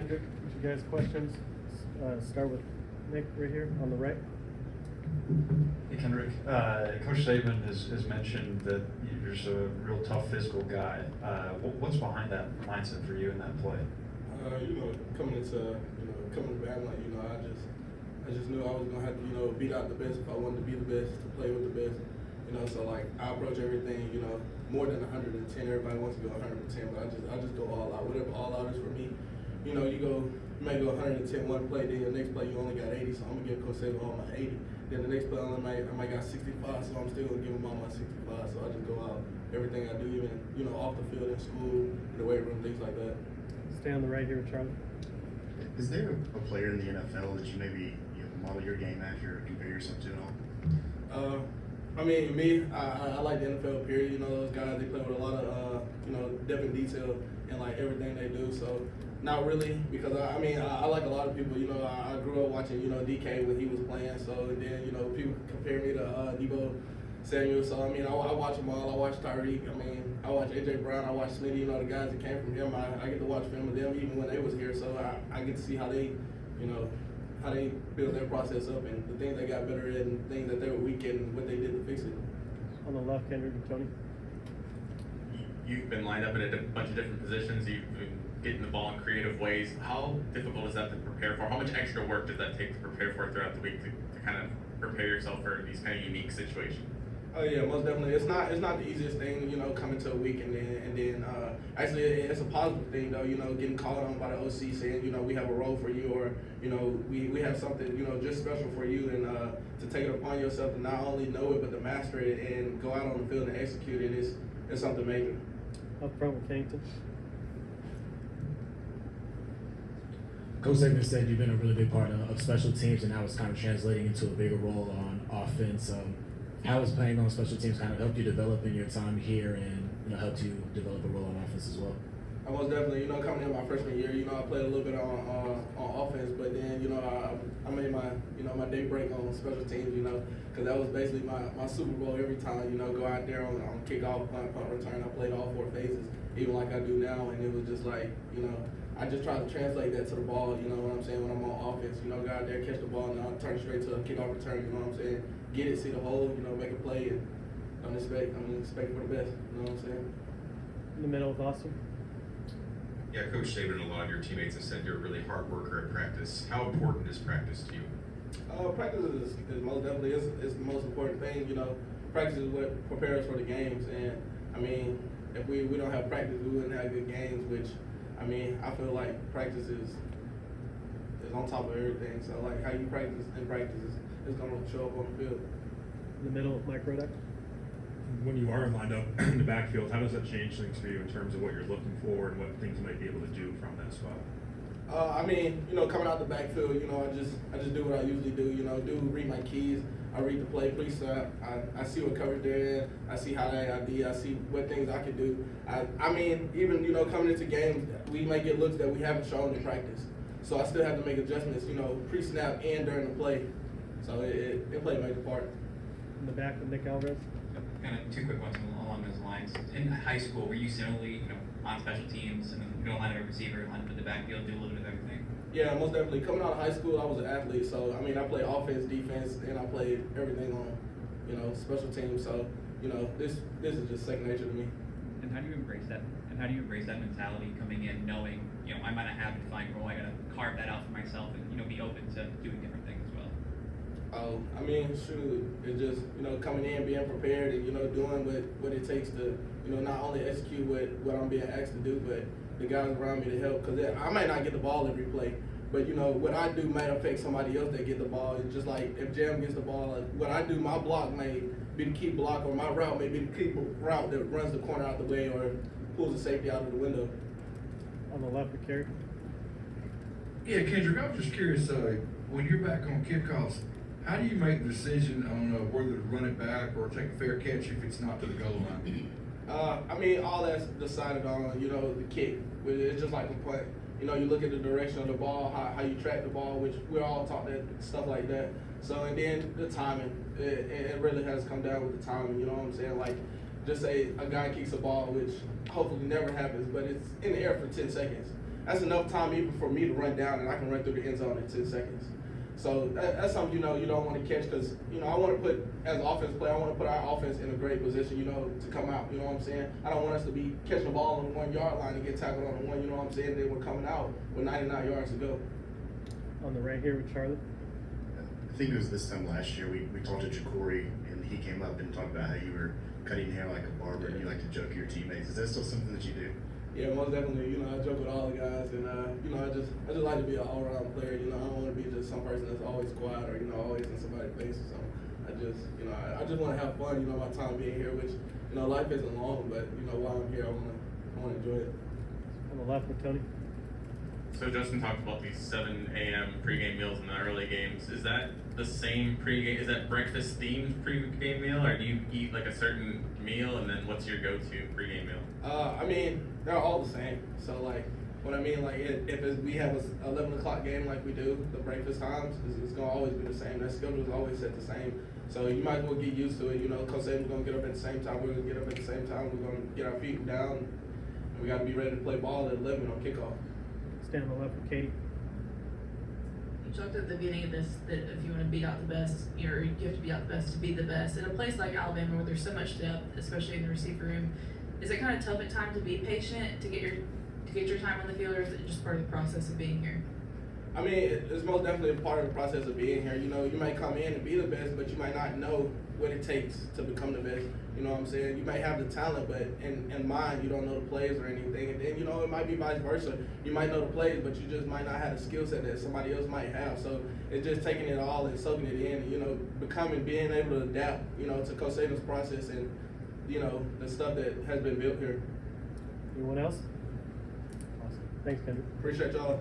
Kendrick. You guys questions? Start with Nick right here on the right. Hey Kendrick, Coach Saban has mentioned that you're just a real tough physical guy. What's behind that mindset for you in that play? Coming to Bama, I just knew I was gonna have to, beat out the best if I wanted to be the best, to play with the best. So like I approach everything, more than 110. Everybody wants to go 110, but I just go all out. Whatever all out is for me. You may go 110 one play, then the next play you only got 80, so I'm gonna give Coach Saban all my 80. Then the next play I might got 65, so I'm still gonna give him all my 65. So I just go out everything I do, even off the field in school, in the weight room, things like that. Stay on the right here with Charlie. Is there a player in the NFL that you maybe model your game after or compare yourself to at all? I like the NFL period. Those guys, they play with a lot of, depth and detail in like everything they do. So not really, because I like a lot of people. I grew up watching, DK when he was playing. So then, people compare me to Deebo Samuel. So I watch them all. I watch Tyreek. I watch AJ Brown. I watch Smitty. The guys that came from him. I get to watch film of them even when they was here. So I get to see how they, how they build their process up and the things they got better at and things that they were weak in and what they did to fix it. On the left, Kendrick and Tony. You've been lined up in a bunch of different positions. You've been getting the ball in creative ways. How difficult is that to prepare for? How much extra work does that take to prepare for throughout the week to kind of prepare yourself for these kind of unique situations? Oh yeah, most definitely. It's not the easiest thing, coming to a week and then actually it's a positive thing though, getting called on by the OC saying, we have a role for you, or we have something, just special for you, and to take it upon yourself to not only know it but to master it and go out on the field and execute it is something major. Up front with Kennington. Coach Saban said you've been a really big part of special teams, and now it's kind of translating into a bigger role on offense. How has playing on special teams kind of helped you develop in your time here, and helped you develop a role on offense as well? I most definitely, coming in my freshman year, I played a little bit on offense, but then, I made my, my day break on special teams, because that was basically my Super Bowl every time, go out there on kickoff, punt return. I played all 4 phases, even like I do now, and it was just like, I just try to translate that to the ball, what I'm saying, when I'm on offense, go out there, catch the ball, and I'll turn it straight to a kickoff return, what I'm saying, get it, see the hole, make a play, and I'm expecting for the best, what I'm saying. In the middle with Austin. Yeah, Coach Saban and a lot of your teammates have said you're a really hard worker at practice. How important is practice to you? Practice is most definitely is the most important thing. Practice is what prepares for the games, and if we don't have practice, we wouldn't have good games. Which I feel like practice is on top of everything. So like how you practice in practice is going to show up on the field. In the middle with Mike Rodak. When you are lined up in the backfield, how does that change things for you in terms of what you're looking for and what things you might be able to do from that spot? Coming out the backfield, I just do what I usually do. Read my keys. I read the play, please. I see what coverage they're in. I see how they ID. I see what things I can do. Even coming into games, we may get looks that we haven't shown in practice. So I still have to make adjustments, pre-snap and during the play. So it played a major part. In the back with Nick Alvarez. Kind of 2 quick ones along those lines. In high school, were you similarly, on special teams and then line up a receiver, line up in the backfield, do a little bit of everything? Yeah, most definitely. Coming out of high school, I was an athlete, so I played offense, defense, and I played everything on, special teams. So, this is just second nature to me. And how do you embrace that? And how do you embrace that mentality coming in, knowing, I might not have a defined role, I gotta carve that out for myself and, be open to doing different things as well? It's just, coming in, being prepared and, doing what it takes to, not only execute what I'm being asked to do, but the guys around me to help. Because I might not get the ball every play, but, what I do might affect somebody else that get the ball. It's just like if Jam gets the ball, what I do, my block may be the key block, or my route may be the key route that runs the corner out the way or pulls the safety out of the window. On the left with Kerry. Yeah, Kendrick, I was just curious, when you're back on kickoffs, how do you make the decision on whether to run it back or take a fair catch if it's not to the goal line? All that's decided on, the kick. It's just like a punt. You look at the direction of the ball, how you track the ball, which we're all taught that stuff like that. So, and then the timing. It really has come down with the timing, you know what I'm saying? Like, just say a guy kicks a ball, which hopefully never happens, but it's in the air for 10 seconds. that's enough time even for me to run down and I can run through the end zone in 10 seconds. So that's something, you know, you don't want to catch because, you know, I want to put, as an offense player, I want to put our offense in a great position, you know, to come out, you know what I'm saying? I don't want us to be catching the ball on the 1 yard line and get tackled on the one, you know what I'm saying? Then we're coming out with 99 yards to go. On the right here with Charlie. I think it was this time last year, we talked to Jacory, and he came up and talked about how you were cutting hair like a barber and you like to joke your teammates. Is that still something that you do? Yeah, most definitely. You know, I joke with all the guys, and you know, I just like to be an all-around player. You know, I don't want to be just some person that's always quiet or, you know, always in somebody's face or something. I just, you know, I just want to have fun. You know, my time being here, which, you know, life isn't long, but, you know, while I'm here, I want to enjoy it. On the left with Tony. So Justin talked about these 7 a.m. pregame meals in the early games. Is that the same pregame? Is that breakfast themed pregame meal, or do you eat like a certain meal and then what's your go-to pregame meal? I mean, they're all the same. So like, what I mean, like, if we have a 11 o'clock game like we do, the breakfast times it's gonna always be the same. That schedule is always set the same. So you might as well get used to it. You know, Coach Saban's gonna get up at the same time. We're gonna get up at the same time. We're gonna get our feet down, and we gotta be ready to play ball at 11 on kickoff. Stand on the left with Katie. You talked at the beginning of this that if you want to beat out the best, you have to beat out the best to be the best. In a place like Alabama where there's so much depth, especially in the receiver room, is it kind of tough at times to be patient to get your time on the field, or is it just part of the process of being here? I mean, it's most definitely a part of the process of being here. You know, you might come in and be the best, but you might not know what it takes to become the best. You know what I'm saying? You might have the talent, but in mind, you don't know the plays or anything. And then, you know, it might be vice versa. You might know the plays, but you just might not have the skill set that somebody else might have. So it's just taking it all and soaking it in, and, you know, being able to adapt, you know, to Coach Saban's process and, you know, the stuff that has been built here. Anyone else? Awesome. Thanks, Kendrick. Appreciate y'all.